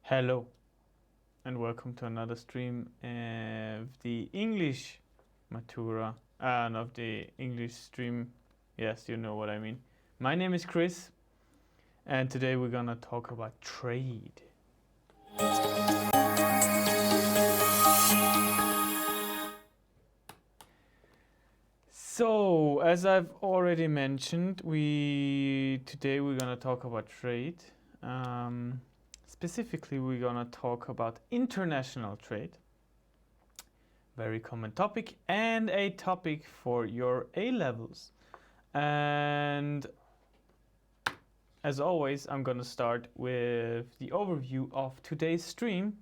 Hello and welcome to another stream of the English Matura and of the English stream. Yes, you know what I mean. My name is Chris and today we're gonna talk about trade. So, as I've already mentioned, today we're gonna talk about trade. Specifically, we're gonna talk about international trade. Very common topic and a topic for your A levels. And as always, I'm gonna start with the overview of today's stream.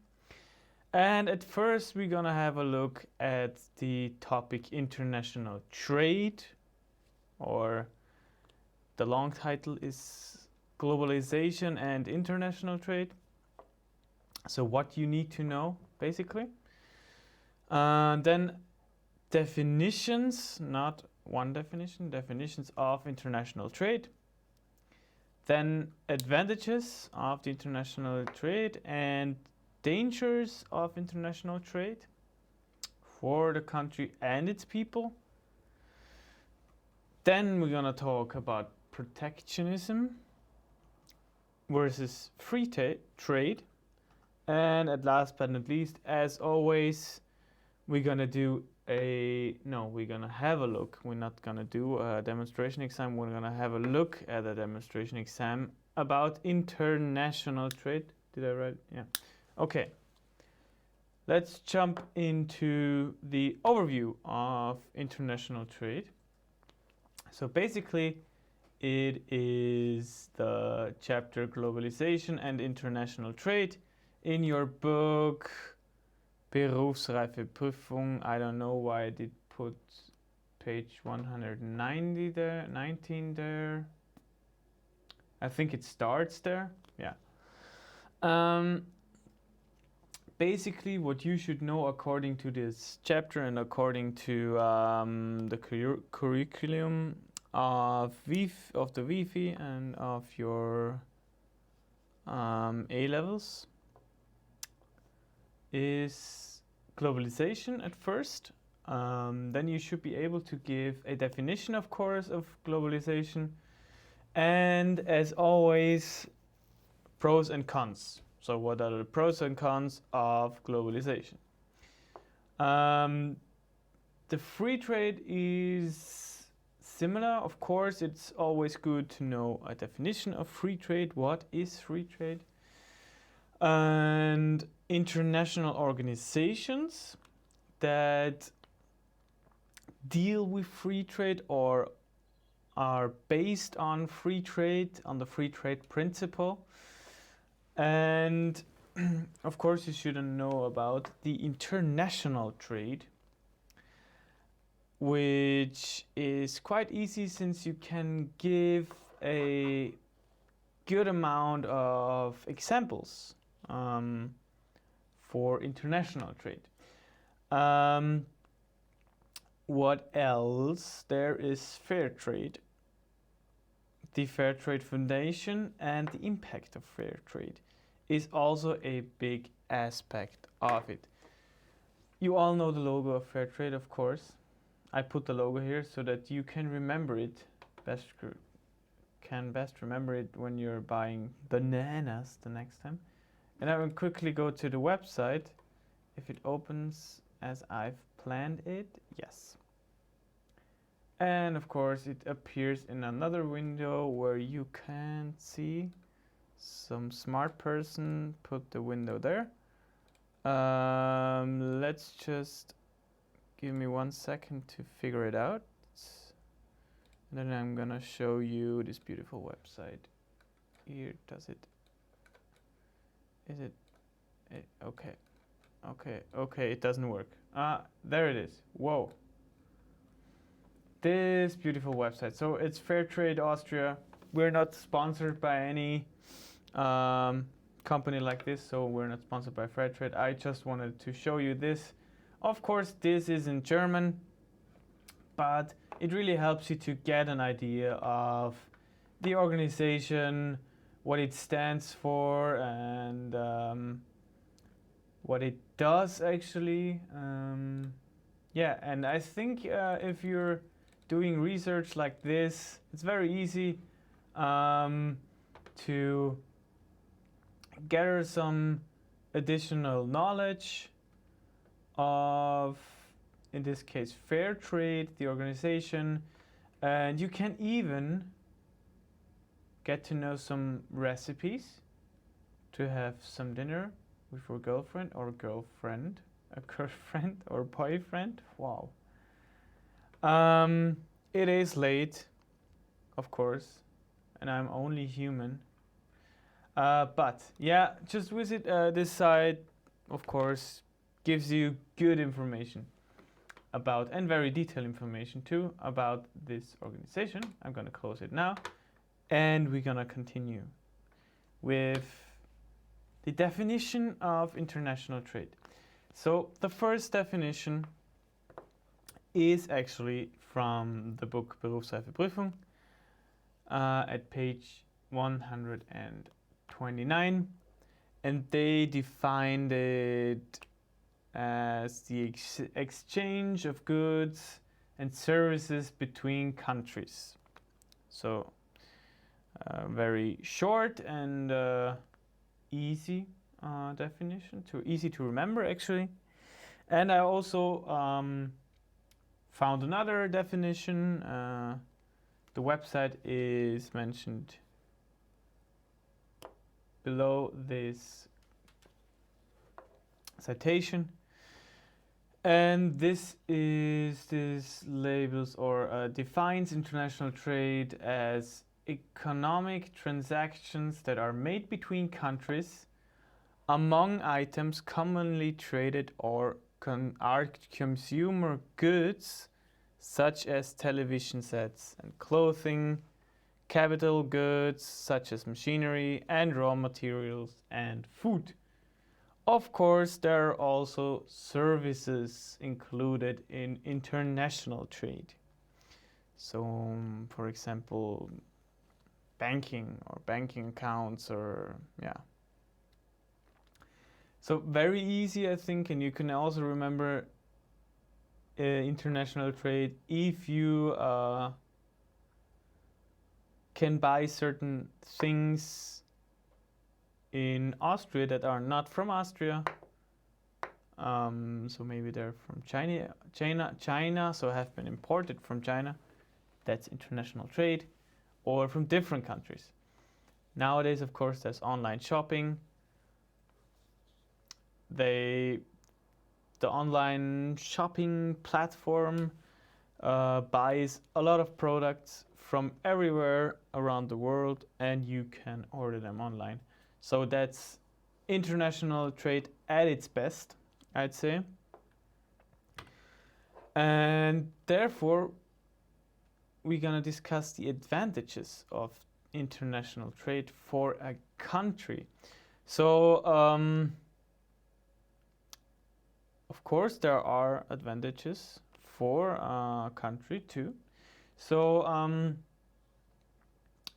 And at first, we're gonna have a look at the topic international trade, or the long title is globalization and international trade. So what you need to know, basically. Then definitions, not one definition, definitions of international trade. Then advantages of the international trade and dangers of international trade for the country and its people. Then we're gonna talk about protectionism versus free trade. And at last but not least, as always, we're gonna have a look. We're not gonna do a demonstration exam. We're gonna have a look at a demonstration exam about international trade. Did I write? Yeah. Okay. Let's jump into the overview of international trade. So basically, it is the chapter Globalization and International Trade in your book Berufsreifeprüfung. I don't know why I did put page 190 there, 19 there. I think it starts there. Yeah. Basically, what you should know according to this chapter and according to the curriculum of the WIFI and of your A levels is globalization at first. Then you should be able to give a definition, of course, of globalization. And as always, pros and cons. So what are the pros and cons of globalization? The free trade is similar. Of course, it's always good to know a definition of free trade. What is free trade? And international organizations that deal with free trade or are based on free trade, on the free trade principle. And of course, you shouldn't know about the international trade, which is quite easy since you can give a good amount of examples for international trade. What else? There is fair trade, the Fair Trade Foundation, and the impact of fair trade is also a big aspect of it. You all know the logo of fair trade, of course. I put the logo here so that you can remember it. Best remember it when you're buying bananas the next time. And I will quickly go to the website. If it opens as I've planned it, yes. And of course it appears in another window where you can see some smart person put the window there. Let's just give me 1 second to figure it out. And then I'm gonna show you this beautiful website. Here, does it? Is it? Okay, it doesn't work. There it is. Whoa. This beautiful website. So it's Fairtrade Austria. We're not sponsored by any company like this, so we're not sponsored by Fairtrade. I just wanted to show you this. Of course, this is in German, but it really helps you to get an idea of the organization, what it stands for, and what it does actually. Yeah, and I think if you're doing research like this, it's very easy to gather some additional knowledge of, in this case, fair trade, the organization, and you can even get to know some recipes to have some dinner with your girlfriend, a girlfriend or boyfriend. Wow. It is late, of course, and I'm only human. But yeah, just visit this site, of course, gives you good information about, and very detailed information too, about this organization. I'm gonna close it now, and we're gonna continue with the definition of international trade. So the first definition is actually from the book Berufsreifeprüfung at page 129, and they defined it as the exchange of goods and services between countries. So very short and easy definition, easy to remember actually. And I also found another definition. The website is mentioned below this citation. And this labels or defines international trade as economic transactions that are made between countries among items commonly traded or are consumer goods such as television sets and clothing, capital goods such as machinery and raw materials and food. Of course, there are also services included in international trade. So, for example, banking or banking accounts, or yeah. So very easy, I think, and you can also remember international trade if you can buy certain things in Austria that are not from Austria. So maybe they're from China, so have been imported from China. That's international trade, or from different countries. Nowadays, of course, there's online shopping. The online shopping platform buys a lot of products from everywhere around the world, and you can order them online. So that's international trade at its best, I'd say. And therefore, we're gonna discuss the advantages of international trade for a country. So, of course, there are advantages for a country too. So,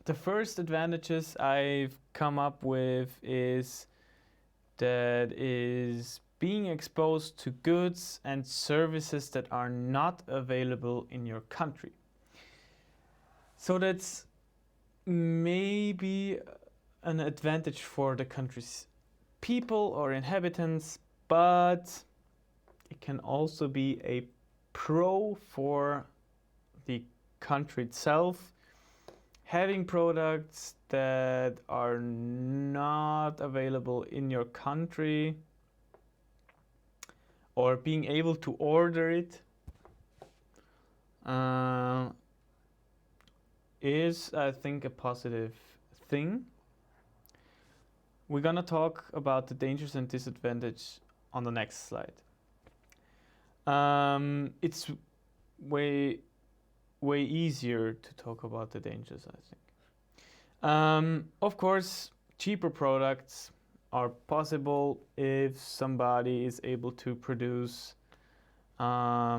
the first advantages I've come up with is being exposed to goods and services that are not available in your country. So that's maybe an advantage for the country's people or inhabitants, but it can also be a pro for the country itself. Having products that are not available in your country, or being able to order it, is, I think, a positive thing. We're gonna talk about the dangers and disadvantages on the next slide. It's way easier to talk about the dangers, I think. Of course, cheaper products are possible if somebody is able to produce, a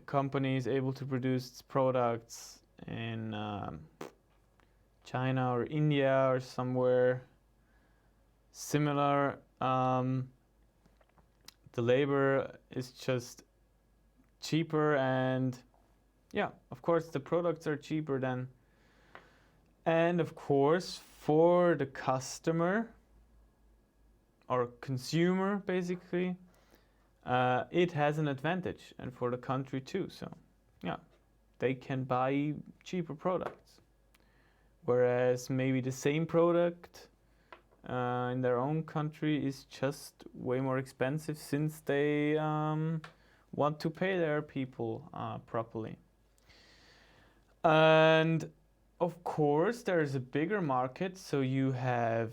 company is able to produce products in China or India or somewhere similar. the labor is just cheaper, and yeah, of course the products are cheaper then. And of course, for the customer or consumer, basically, it has an advantage, and for the country too. So, yeah, they can buy cheaper products, whereas maybe the same product in their own country is just way more expensive, since they want to pay their people properly. And of course, there is a bigger market, so you have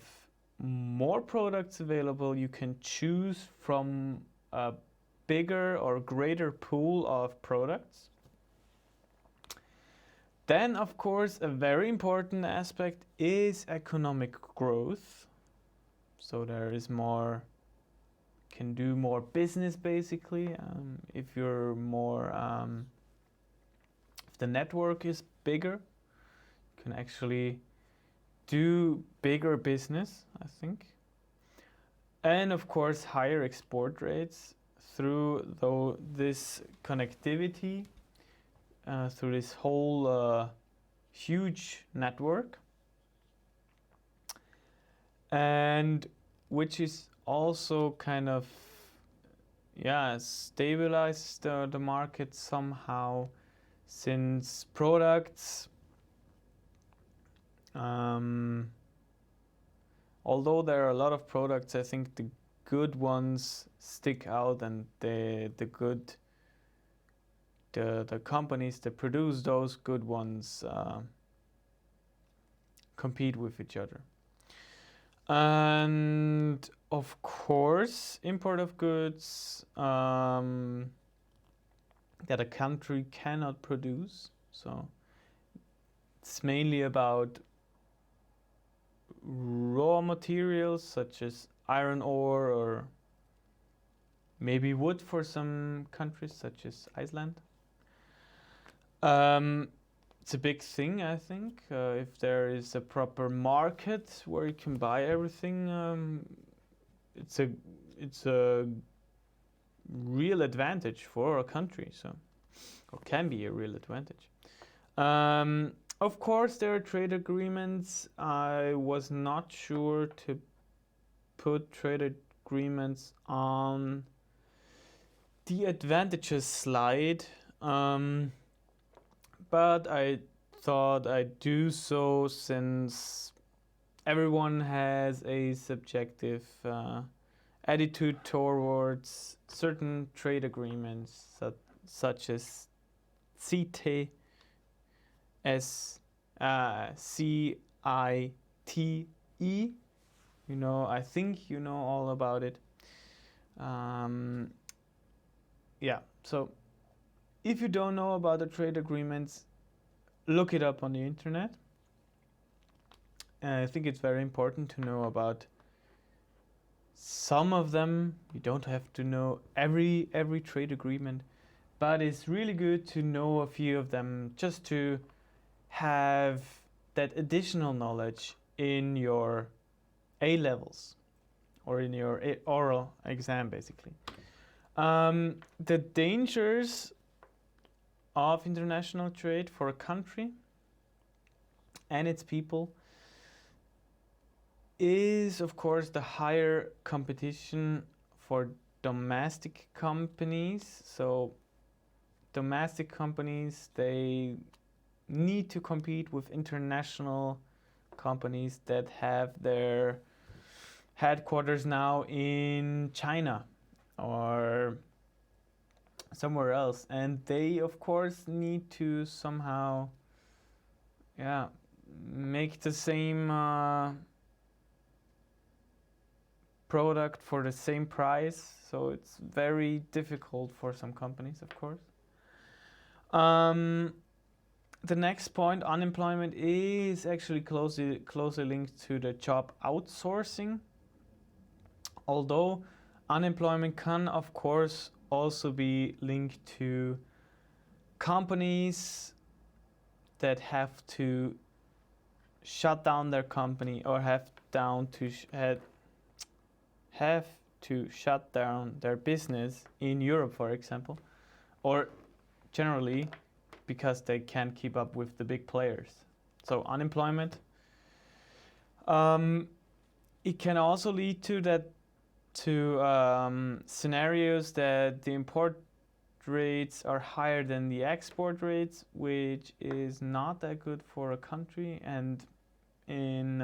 more products available. You can choose from a bigger or greater pool of products. Then, of course, a very important aspect is economic growth. So there is more, can do more business basically. If you're more, if the network is bigger, you can actually do bigger business, I think. And of course, higher export rates through this connectivity, through this whole huge network. And which is also kind of, yeah, stabilized the market somehow, since products, although there are a lot of products, I think the good ones stick out, and the companies that produce those good ones compete with each other. And of course, import of goods that a country cannot produce. So it's mainly about raw materials such as iron ore, or maybe wood for some countries such as Iceland. It's a big thing, I think. If there is a proper market where you can buy everything, it's a real advantage for a country. So, or can be a real advantage. Of course, there are trade agreements. I was not sure to put trade agreements on the advantages slide. But I thought I'd do so, since everyone has a subjective attitude towards certain trade agreements, such as CITE, CITE. You know, I think you know all about it. Yeah, so if you don't know about the trade agreements, look it up on the internet. I think it's very important to know about some of them. You don't have to know every trade agreement, but it's really good to know a few of them, just to have that additional knowledge in your A levels or in your oral exam, basically. The dangers of international trade for a country and its people is, of course, the higher competition for domestic companies. So domestic companies, they need to compete with international companies that have their headquarters now in China or somewhere else, and they of course need to somehow make the same product for the same price. So it's very difficult for some companies, of course. The next point, unemployment, is actually closely linked to the job outsourcing, although unemployment can of course also be linked to companies that have to shut down their company, or have to shut down their business in Europe, for example, or generally because they can't keep up with the big players. So unemployment. It can also lead to scenarios that the import rates are higher than the export rates, which is not that good for a country, and and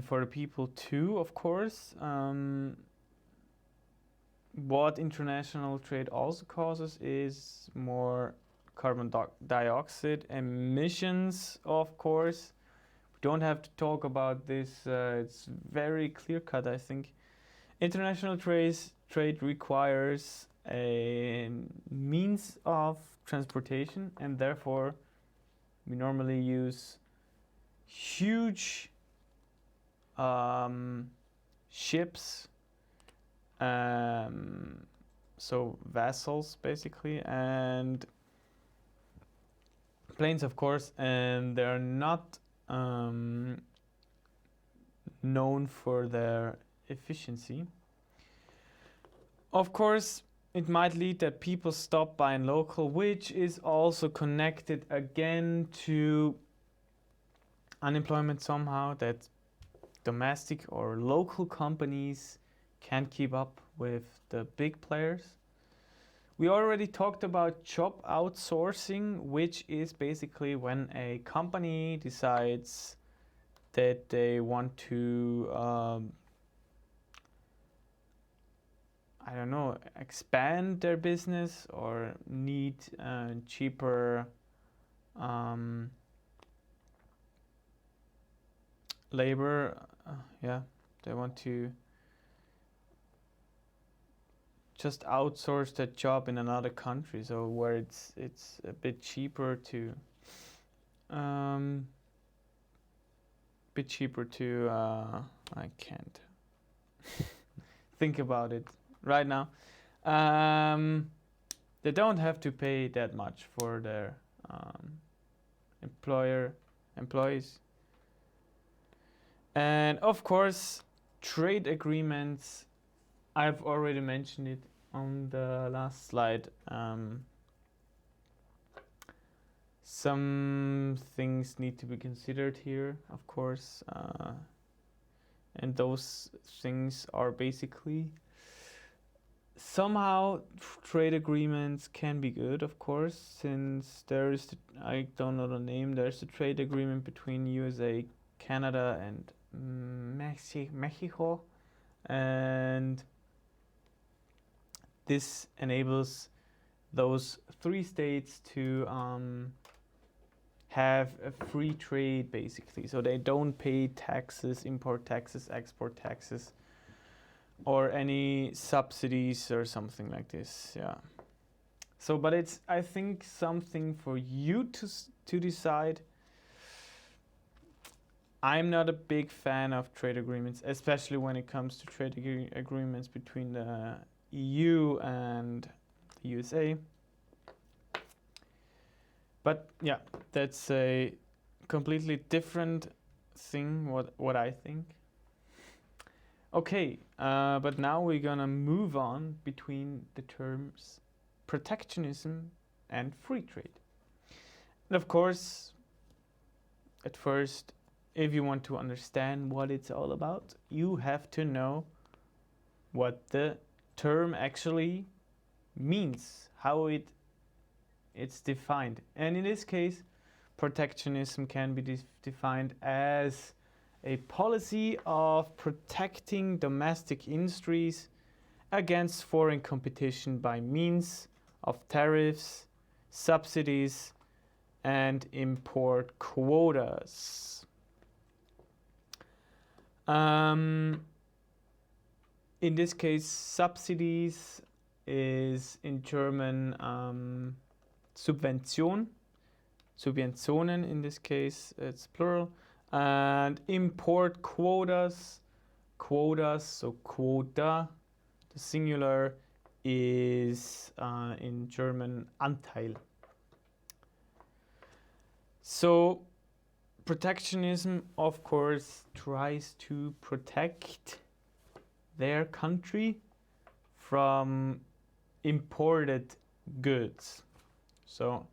for the people too, of course. What international trade also causes is more carbon dioxide emissions, of course. We don't have to talk about this. It's very clear cut, I think. International trade requires a means of transportation, and therefore we normally use huge ships, so vessels basically, and planes, of course, and they're not known for their efficiency. Of course, it might lead that people stop buying local, which is also connected again to unemployment somehow, that domestic or local companies can't keep up with the big players. We already talked about job outsourcing, which is basically when a company decides that they want to I don't know, expand their business or need cheaper labor. They want to just outsource that job in another country, so where it's a bit cheaper to I can't think about it right now. They don't have to pay that much for their employees. And of course, trade agreements, I've already mentioned it on the last slide. Some things need to be considered here, of course, and those things are basically somehow trade agreements can be good, of course, since there is I don't know the name. There's a trade agreement between USA, Canada, and Mexico, and this enables those three states to have a free trade, basically. So they don't pay taxes, import taxes, export taxes, or any subsidies or something like this. Yeah. So, but it's, I think, something for you to decide. I'm not a big fan of trade agreements, especially when it comes to trade agreements between the EU and the USA. But yeah, that's a completely different thing, what I think. Okay, but now we're gonna move on between the terms protectionism and free trade. And of course, at first, if you want to understand what it's all about, you have to know what the term actually means, how it's defined. And in this case, protectionism can be defined as a policy of protecting domestic industries against foreign competition by means of tariffs, subsidies, and import quotas. In this case, subsidies is in German Subventionen in this case, it's plural, and import quotas, so quota, the singular is in German Anteil. So protectionism, of course, tries to protect their country from imported goods. So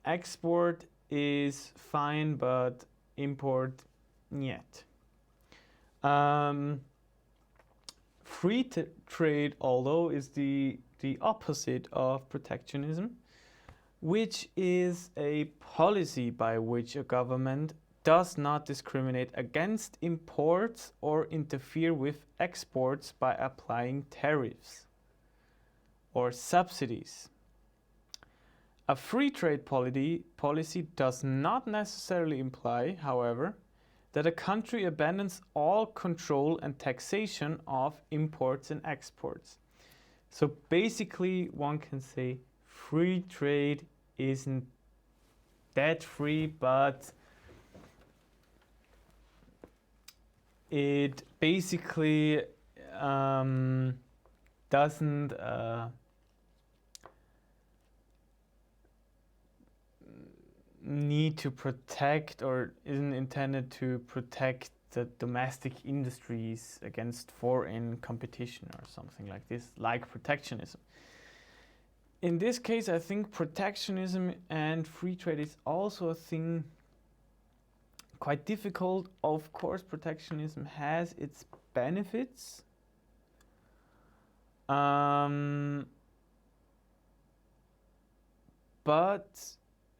export is fine, but import yet. Free trade, although, is the opposite of protectionism, which is a policy by which a government does not discriminate against imports or interfere with exports by applying tariffs or subsidies. A free trade policy does not necessarily imply, however, that a country abandons all control and taxation of imports and exports. So basically, one can say free trade isn't that free, but it basically doesn't need to protect, or isn't intended to protect, the domestic industries against foreign competition or something like this, like protectionism. In this case, I think protectionism and free trade is also a thing quite difficult. Of course, protectionism has its benefits. But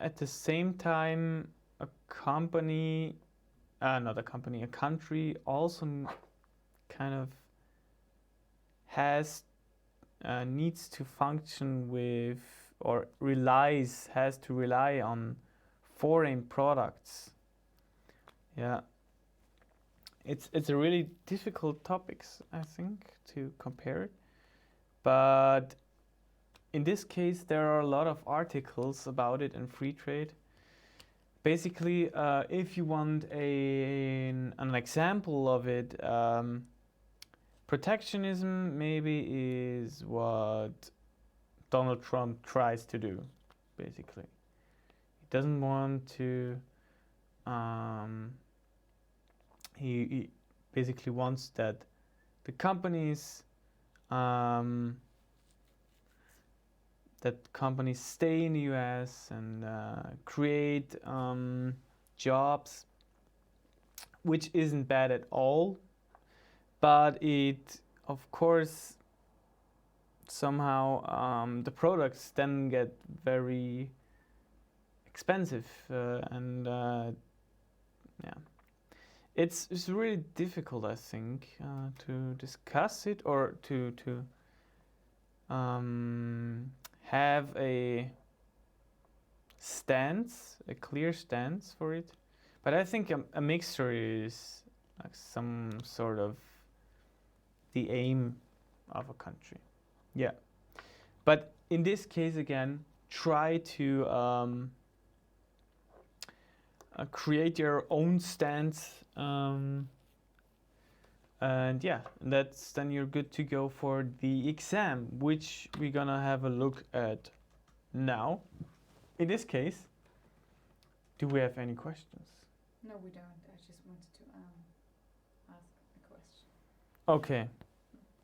at the same time, a country also kind of needs to function with, or has to rely on foreign products. Yeah, it's a really difficult topics, I think, to compare it. But in this case, there are a lot of articles about it in free trade. Basically, if you want an example of it, protectionism maybe is what Donald Trump tries to do, basically. He doesn't want to, he basically wants that the companies stay in the US and create jobs, which isn't bad at all, but it, of course, somehow the products then get very expensive, and yeah, it's really difficult, I think, to discuss it, or to have a clear stance for it. But I think a mixture is like some sort of the aim of a country. Yeah. But in this case, again, try to create your own stance, and yeah, then you're good to go for the exam, which we're gonna have a look at now. In this case, do we have any questions? No, we don't. I just wanted to ask a question. Okay,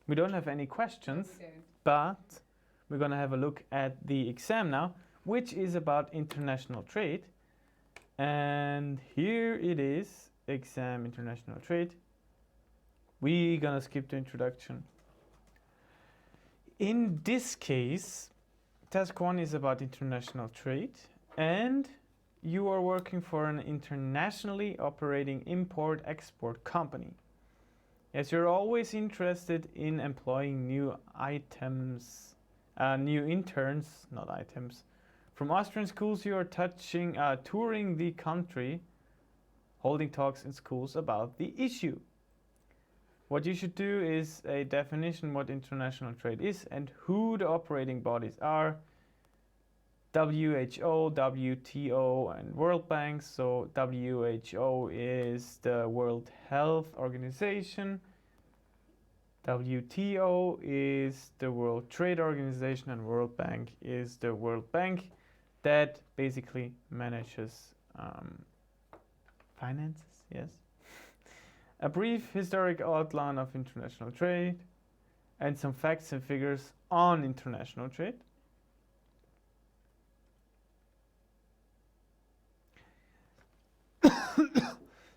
we don't have any questions, No, we don't. but we're gonna have a look at the exam now, which is about international trade. And here it is, exam international trade. We're gonna skip the introduction. In this case, task 1 is about international trade, and you are working for an internationally operating import-export company. As you're always interested in employing new interns, not items, from Austrian schools, you are touring the country, holding talks in schools about the issue. What you should do is a definition what international trade is and who the operating bodies are. WHO, WTO, and World Bank. So WHO is the World Health Organization. WTO is the World Trade Organization, and World Bank is the World Bank. that basically manages finances, yes. A brief historic outline of international trade and some facts and figures on international trade.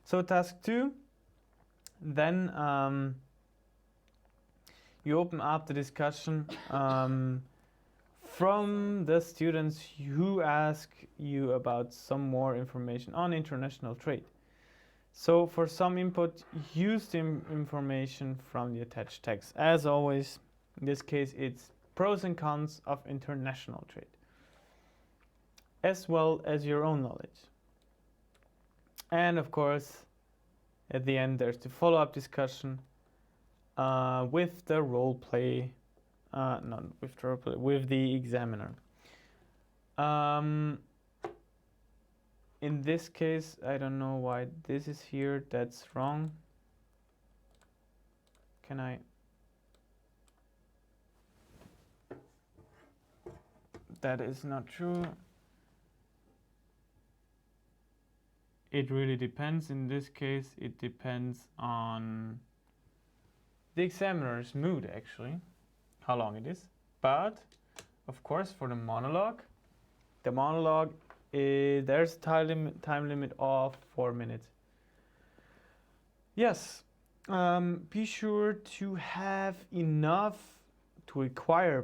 So task 2, then you open up the discussion from the students who ask you about some more information on international trade. So for some input, use the information from the attached text. As always, in this case, it's pros and cons of international trade, as well as your own knowledge. And of course, at the end, there's the follow-up discussion with the role play, not with the role play, with the examiner. In this case, I don't know why this is here. That's wrong. Can I? That is not true. It really depends. In this case, it depends on the examiner's mood, actually, how long it is. But, of course, for the monologue there's a time limit of 4 minutes. Yes, be sure to have enough to acquire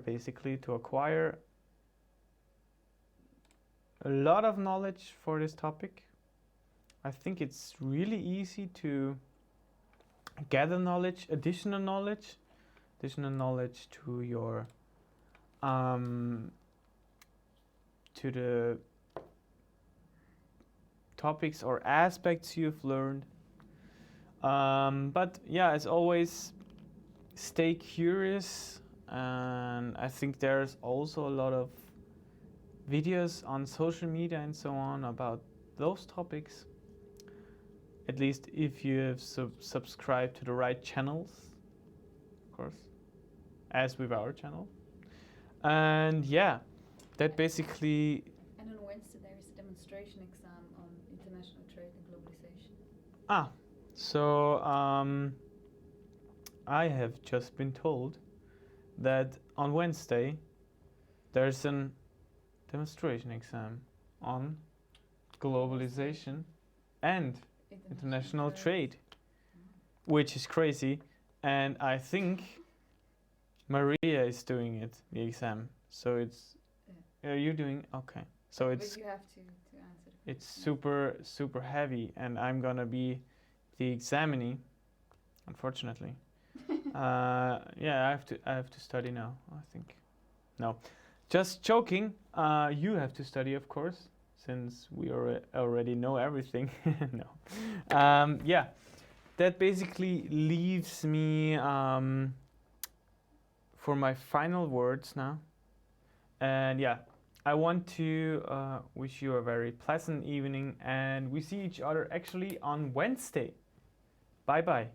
a lot of knowledge for this topic. I think it's really easy to gather knowledge, additional knowledge to your to the topics or aspects you've learned. But yeah, as always, stay curious, and I think there's also a lot of videos on social media and so on about those topics. At least if you have subscribed to the right channels, of course, as with our channel. And yeah, that basically. And on Wednesday there is a demonstration exam on international trade and globalization. So I have just been told that on Wednesday there's a demonstration exam on globalization and international trade, which is crazy. And I think Maria is doing it, the exam. So it's, are you doing? Okay. So it's. But you have to answer. It's super heavy, and I'm gonna be the examinee, unfortunately. Yeah, I have to study now, I think. No, just joking. You have to study, of course, since we already know everything. No. Yeah, that basically leaves me for my final words now. And yeah, I want to wish you a very pleasant evening, and we see each other actually on Wednesday. Bye bye.